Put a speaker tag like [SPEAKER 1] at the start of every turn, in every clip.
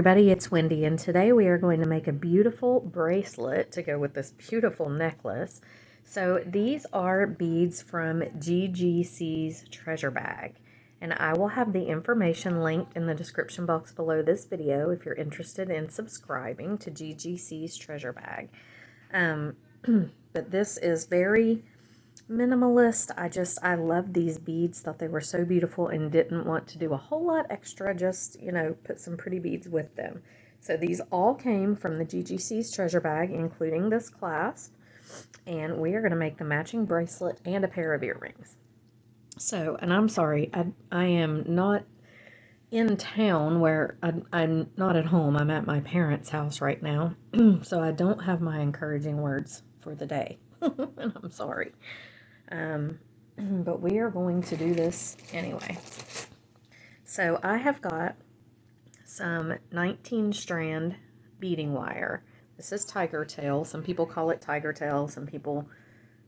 [SPEAKER 1] everybody, it's Wendy, and today we are going to make a beautiful bracelet to go with this beautiful necklace. So these are beads from GGC's treasure bag, and I will have the information linked in the description box below this video if you're interested in subscribing to GGC's treasure bag. But this is very minimalist. I love these beads, thought they were so beautiful and didn't want to do a whole lot extra, just, put some pretty beads with them. So these all came from the GGC's treasure bag, including this clasp, and we are going to make the matching bracelet and a pair of earrings. So, and I'm sorry, I am not in town where I'm not at home. I'm at my parents' house right now, so I don't have my encouraging words for the day, and I'm sorry. But we are going to do this anyway. So I have got some 19 strand beading wire. This is tiger tail. Some people call it tiger tail. Some people,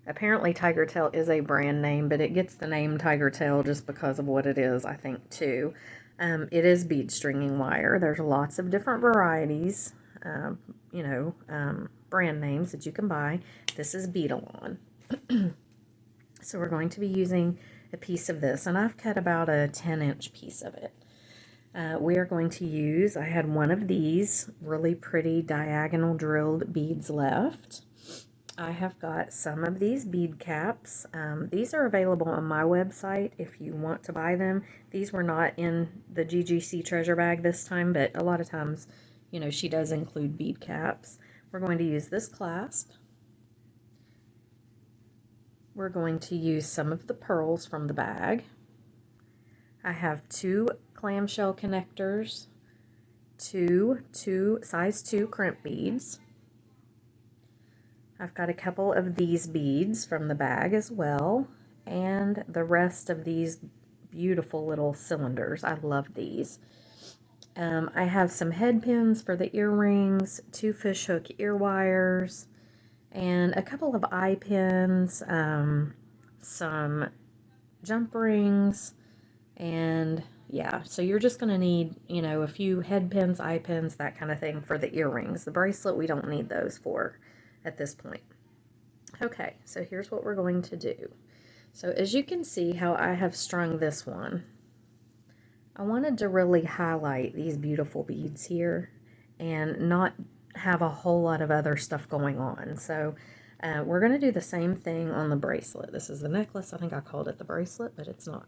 [SPEAKER 1] apparently tiger tail is a brand name, but it gets the name tiger tail just because of what it is, I think, too. It is bead stringing wire. There's lots of different varieties, brand names that you can buy. This is Beadalon. So we're going to be using a piece of this, and I've cut about a 10-inch piece of it. We are going to use, I had one of these really pretty diagonal drilled beads left. I have got some of these bead caps. These are available on my website if you want to buy them. These were not in the GGC treasure bag this time, but a lot of times, she does include bead caps. We're going to use this clasp. We're going to use some of the pearls from the bag. I have 2 clamshell connectors, two size 2 crimp beads. I've got a couple of these beads from the bag as well, and the rest of these beautiful little cylinders. I love these. I have some head pins for the earrings, 2 fishhook ear wires, and a couple of eye pins, some jump rings, and yeah, so you're just going to need, a few head pins, eye pins, that kind of thing for the earrings. The bracelet, we don't need those for at this point. Okay, so here's what we're going to do. So as you can see how I have strung this one, I wanted to really highlight these beautiful beads here and not have a whole lot of other stuff going on. So we're going to do the same thing on the bracelet. This is the necklace. I think I called it the bracelet, but it's not.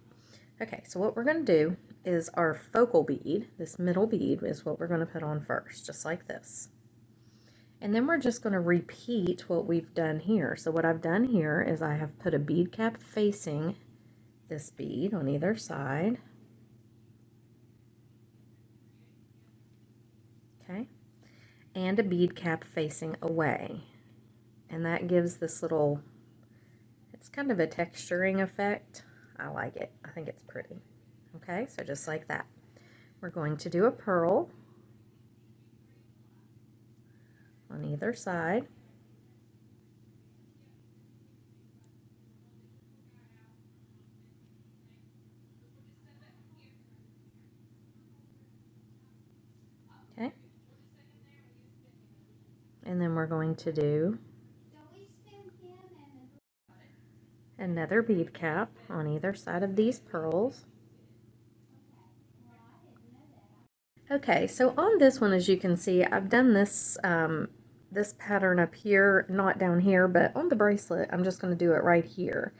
[SPEAKER 1] Okay, so what we're going to do is our focal bead, this middle bead, is what we're going to put on first, just like this. And then we're just going to repeat what we've done here. So what I've done here is I have put a bead cap facing this bead on either side. Okay, and a bead cap facing away, and that gives this little, it's kind of a texturing effect. I like it. I think it's pretty. Okay, so just like that. We're going to do a pearl on either side. Okay, and then we're going to do another bead cap on either side of these pearls. Okay, so on this one, as you can see, I've done this this pattern up here, not down here, but on the bracelet, I'm just going to do it right here.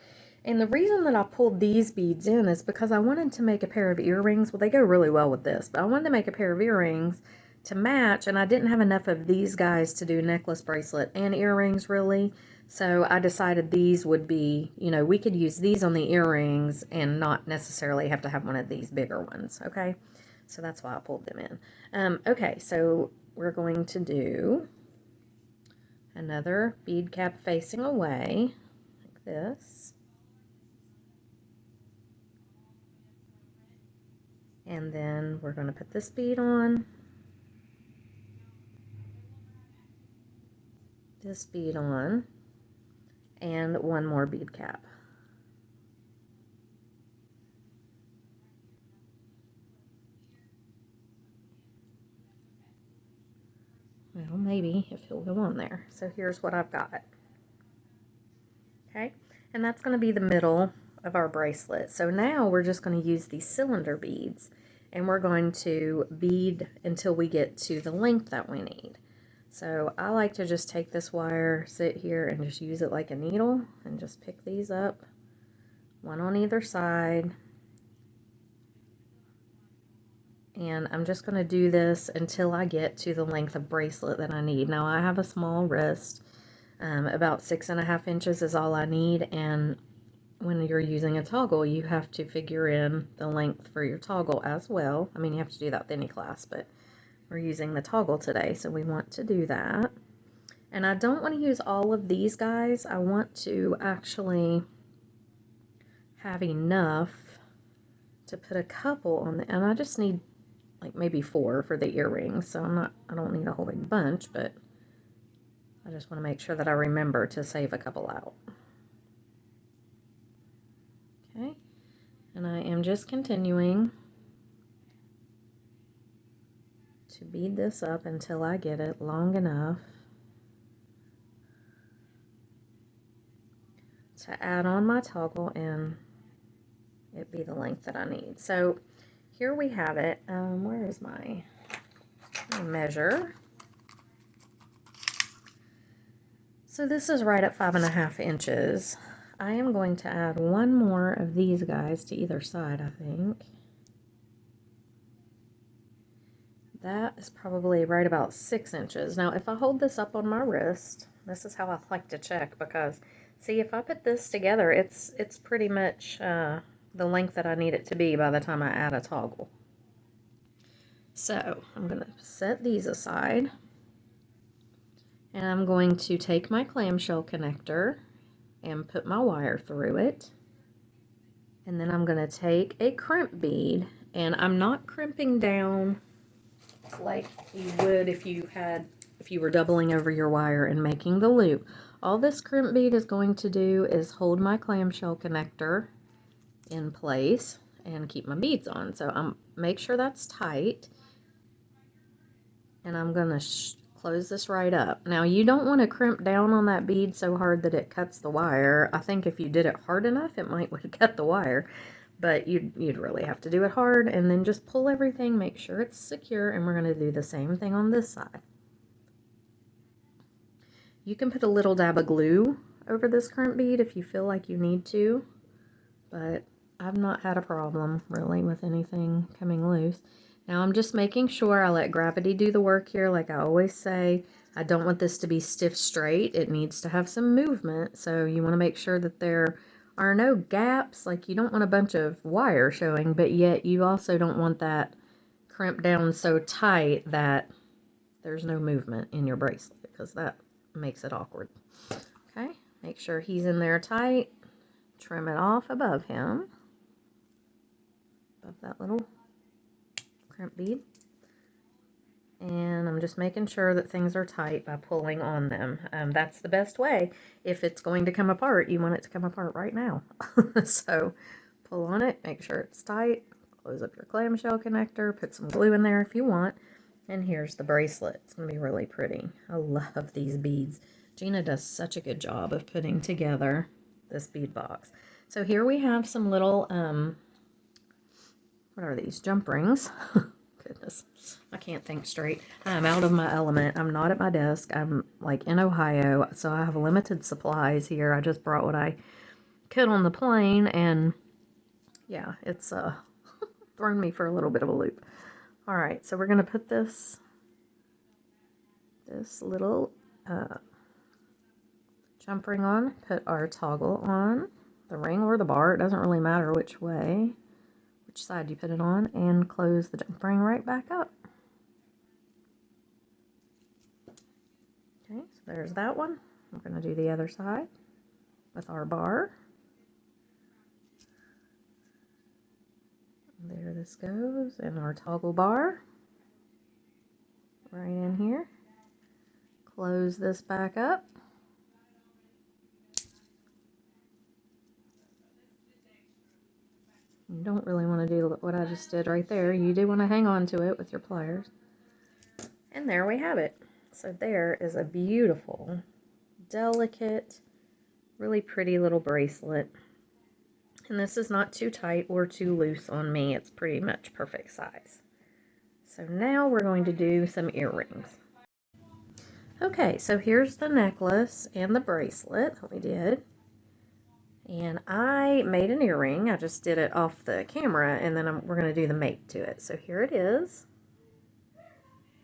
[SPEAKER 1] And the reason that I pulled these beads in is because I wanted to make a pair of earrings. Well, they go really well with this, but I wanted to make a pair of earrings to match, and I didn't have enough of these guys to do necklace, bracelet, and earrings, really. So I decided these would be, we could use these on the earrings and not necessarily have to have one of these bigger ones, okay? So that's why I pulled them in. Okay, so we're going to do another bead cap facing away, like this. And then we're going to put this bead on, this bead on, and one more bead cap. maybe if he'll go on there. So here's what I've got. Okay, and that's going to be the middle of our bracelet. So now we're just going to use these cylinder beads, and we're going to bead until we get to the length that we need. So I like to just take this wire, sit here, and just use it like a needle, and just pick these up, one on either side. And I'm just going to do this until I get to the length of bracelet that I need. Now I have a small wrist, about 6.5 inches is all I need, and when you're using a toggle, you have to figure in the length for your toggle as well. I mean, you have to do that with any class, but we're using the toggle today, so we want to do that. And I don't want to use all of these guys. I want to actually have enough to put a couple on the, and I just need like maybe 4 for the earrings, so I don't need a whole big bunch, but I just want to make sure that I remember to save a couple out. Okay, and I am just continuing to bead this up until I get it long enough to add on my toggle and it be the length that I need. So here we have it. Where is my measure? So this is right at 5.5 inches. I am going to add one more of these guys to either side, I think. That is probably right about 6 inches. Now, if I hold this up on my wrist, this is how I like to check, because, see, if I put this together, it's pretty much the length that I need it to be by the time I add a toggle. So, I'm going to set these aside, and I'm going to take my clamshell connector and put my wire through it. And then I'm going to take a crimp bead, and I'm not crimping down like you would if you were doubling over your wire and making the loop. All this crimp bead is going to do is hold my clamshell connector in place and keep my beads on. So make sure that's tight, and I'm going to close this right up. Now you don't want to crimp down on that bead so hard that it cuts the wire. I think if you did it hard enough, it might would cut the wire. But you'd really have to do it hard, and then just pull everything, make sure it's secure, and we're going to do the same thing on this side. You can put a little dab of glue over this crimp bead if you feel like you need to, but I've not had a problem really with anything coming loose. Now I'm just making sure I let gravity do the work here, like I always say. I don't want this to be stiff straight. It needs to have some movement, so you want to make sure that there are no gaps. Like, you don't want a bunch of wire showing, but yet you also don't want that crimped down so tight that there's no movement in your bracelet, because that makes it awkward. Okay, make sure he's in there tight. Trim it off above him, above that little crimp bead. And I'm just making sure that things are tight by pulling on them. That's the best way. If it's going to come apart, you want it to come apart right now. So pull on it, make sure it's tight, close up your clamshell connector, put some glue in there if you want, and here's the bracelet. It's going to be really pretty. I love these beads. Gina does such a good job of putting together this bead box. So here we have some little, what are these, jump rings? Goodness, I can't think straight. I'm out of my element. I'm not at my desk. I'm like in Ohio, so I have limited supplies here. I just brought what I could on the plane, and yeah, it's thrown me for a little bit of a loop. All right, so we're gonna put this little jump ring on, put our toggle on, the ring or the bar, it doesn't really matter which way, which side you put it on, and close the jump ring right back up. Okay, so there's that one. We're going to do the other side with our bar. There this goes, and our toggle bar right in here. Close this back up. You don't really want to do what I just did right there. You do want to hang on to it with your pliers. And there we have it. So there is a beautiful, delicate, really pretty little bracelet. And this is not too tight or too loose on me. It's pretty much perfect size. So now we're going to do some earrings. Okay, so here's the necklace and the bracelet that we did. And I made an earring. I just did it off the camera, and then we're going to do the make to it. So here it is.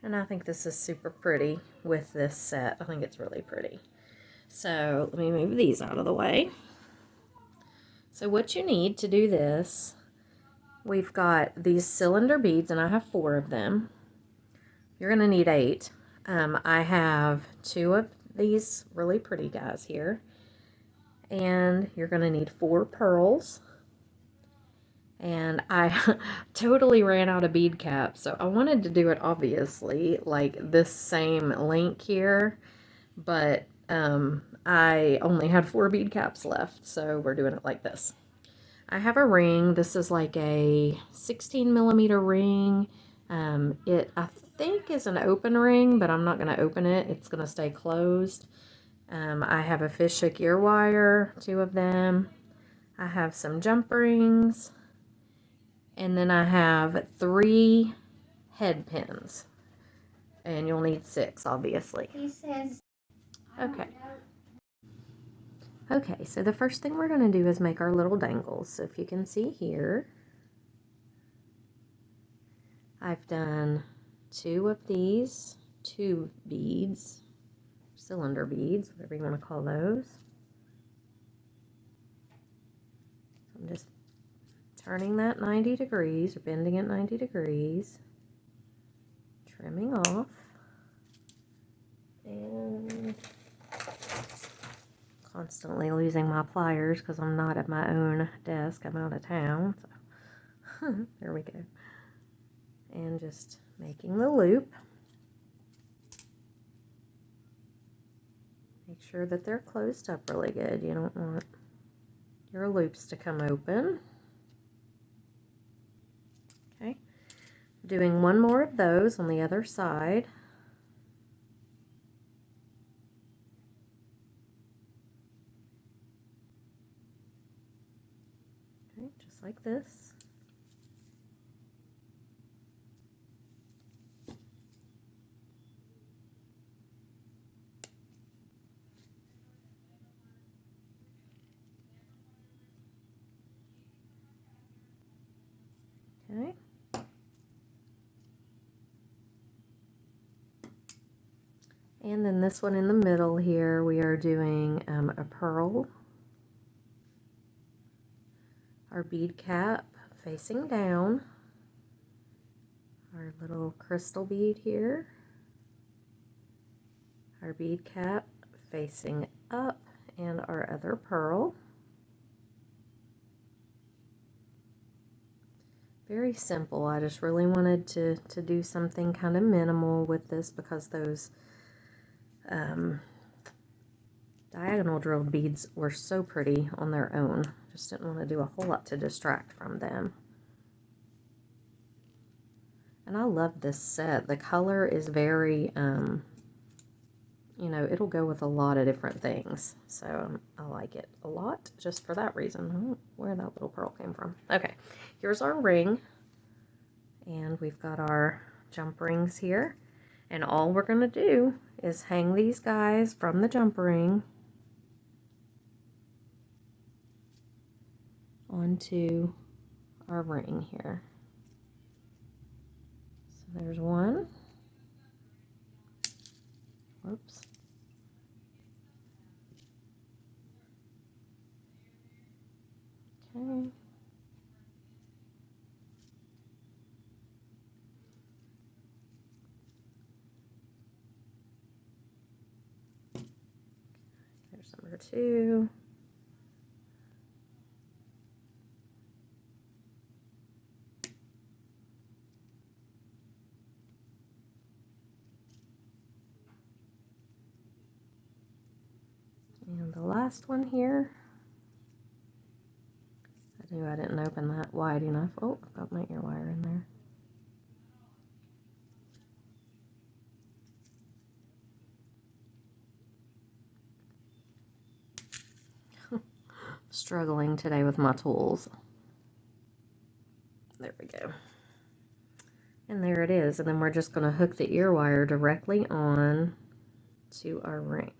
[SPEAKER 1] And I think this is super pretty with this set. I think it's really pretty. So let me move these out of the way. So what you need to do this, we've got these cylinder beads, and I have 4 of them. You're going to need 8. I have 2 of these really pretty guys here. And you're going to need 4 pearls. And I totally ran out of bead caps, so I wanted to do it obviously like this same link here, but I only had 4 bead caps left, so we're doing it like this. I have a ring. This is like a 16 millimeter ring. It, I think, is an open ring, but I'm not going to open it. It's going to stay closed. I have a fish hook ear wire, 2 of them. I have some jump rings. And then I have 3 head pins. And you'll need 6, obviously.
[SPEAKER 2] He says,
[SPEAKER 1] okay. Okay, so the first thing we're going to do is make our little dangles. So if you can see here, I've done 2 of these tube beads, cylinder beads, whatever you want to call those. I'm just turning that 90 degrees, or bending it 90 degrees, trimming off, and constantly losing my pliers because I'm not at my own desk. I'm out of town. So there we go. And just making the loop. Make sure that they're closed up really good. You don't want your loops to come open. Okay. Doing 1 more of those on the other side. Okay, just like this. Okay. And then this one in the middle here, we are doing a pearl, our bead cap facing down, our little crystal bead here, our bead cap facing up, and our other pearl. Very simple. I just really wanted to do something kind of minimal with this because those diagonal drilled beads were so pretty on their own. Just didn't want to do a whole lot to distract from them. And I love this set. The color is very, you know, it'll go with a lot of different things. So I like it a lot just for that reason. I don't know where that little pearl came from. Okay, here's our ring. And we've got our jump rings here. And all we're going to do is hang these guys from the jump ring onto our ring here. So there's one. Whoops. Okay. There's number 2. And the last one here. I knew I didn't open that wide enough. Oh, I've got my ear wire in there. struggling today with my tools. There we go. And there it is. And then we're just going to hook the ear wire directly on to our ring.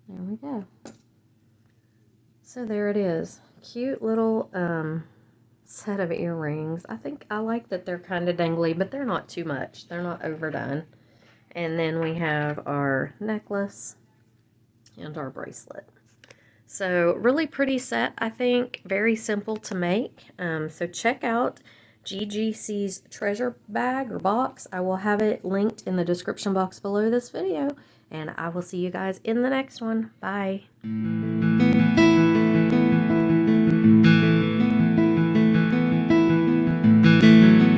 [SPEAKER 1] There we go. So there it is. Cute little set of earrings. I think I like that they're kind of dangly, but they're not too much. They're not overdone. And then we have our necklace and our bracelet. So really pretty set, I think. Very simple to make. So check out GGC's treasure bag or box. I will have it linked in the description box below this video. And I will see you guys in the next one. Bye.